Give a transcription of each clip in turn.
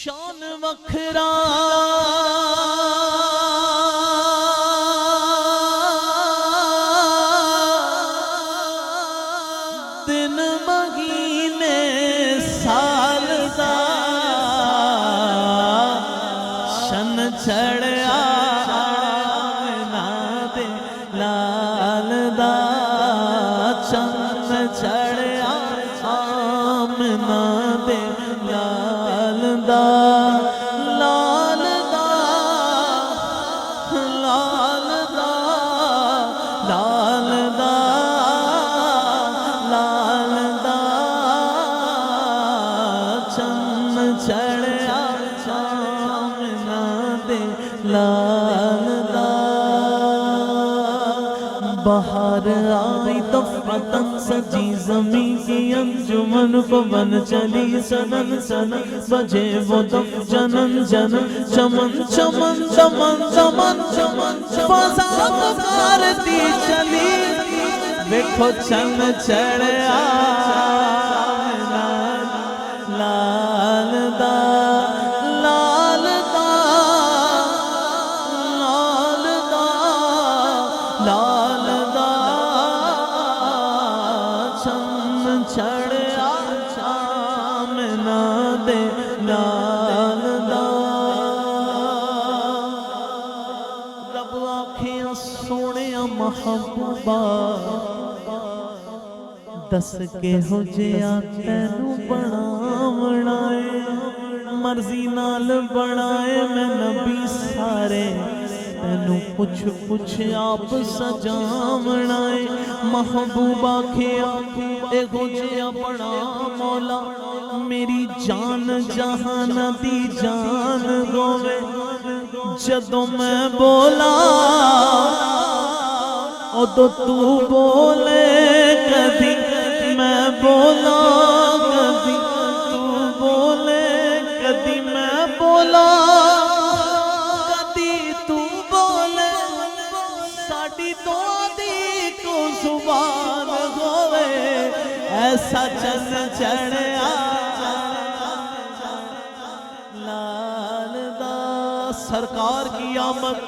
شان وکھرا دن مہینے سال دا شن چڑھیا آمنہ دے لال دا چند چڑھیا آمنہ دے لال دا لال دا لال دا لال دا لال دا چند چڑھیا آمنہ دے لال دا بہار آئی دفعتاً سجی زمین کی انجمن پون چلی سنن سنن بجے وہ دف جنن جنن چمن چمن چمن چمن چمن فضا پکارتی چلی دیکھو چند چڑھیا لال دا لال دا لال دا لال دا چند چڑھیا آمنہ دے لال دا رب آکھیاں سونیا محبوبہ دس کے ہو جیا تینو بناوڑائے مرضی نال بنائے میں نبی سارے تینو پچھ پچھ آپ سجاوڑائے محبوبہ کھیا اے ہو جیا بنا مولا میری جان جہان دی جان گوے جدوں میں بولا او تو بولے کدی میں بولا کدی تو بولے کدی میں بولا کدی تو بولے ساڑی دعا دی کو زبان ہوئے ایسا چند چڑھیا لال دا سرکار کی آمد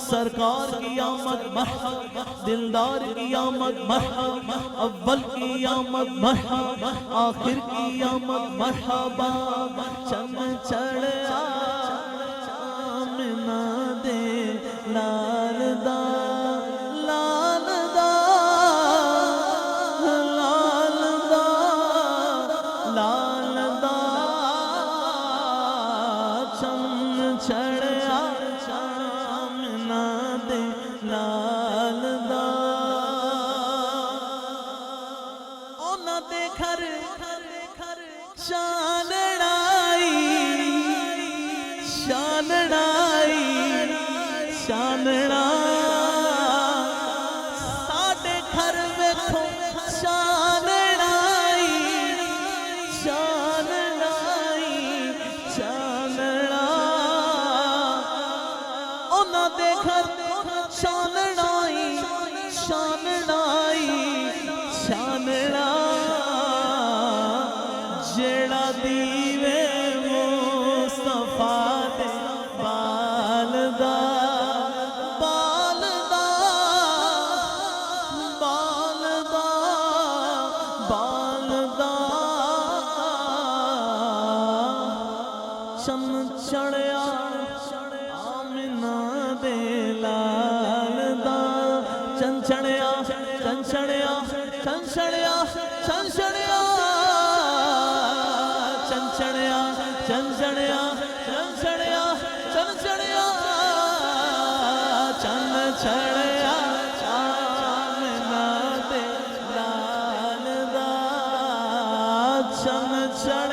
سرکار کی آمد مرحبا دلدار کی آمد مرحبا اول کی آمد مرحبا آخر کی آمد مرحبا چند چڑھیا آمنہ دے لال دا لال دا لال دا لال دا چند چڑھیا آمنہ دے لال دا اونا دے گھر شانڑائی شانڑائی شانڑائی ساڑے گھر ویکھو شانڑائی شانڑائی شانڑائی اونا دے گھر شانڑائی شانڑائی شانڑائی جیڑا دیوے مصطفیٰ دے بال دا بال دا بال دا بال دا چند چڑھیا آمنہ دے لال دا چند چڑھیا چند چڑھیا چند چڑھیا چند چڑھیا چند چڑھیا چند چڑھیا چند چڑھیا چند چڑھیا چند چڑھیا آمنہ دے لال دا چند چڑھیا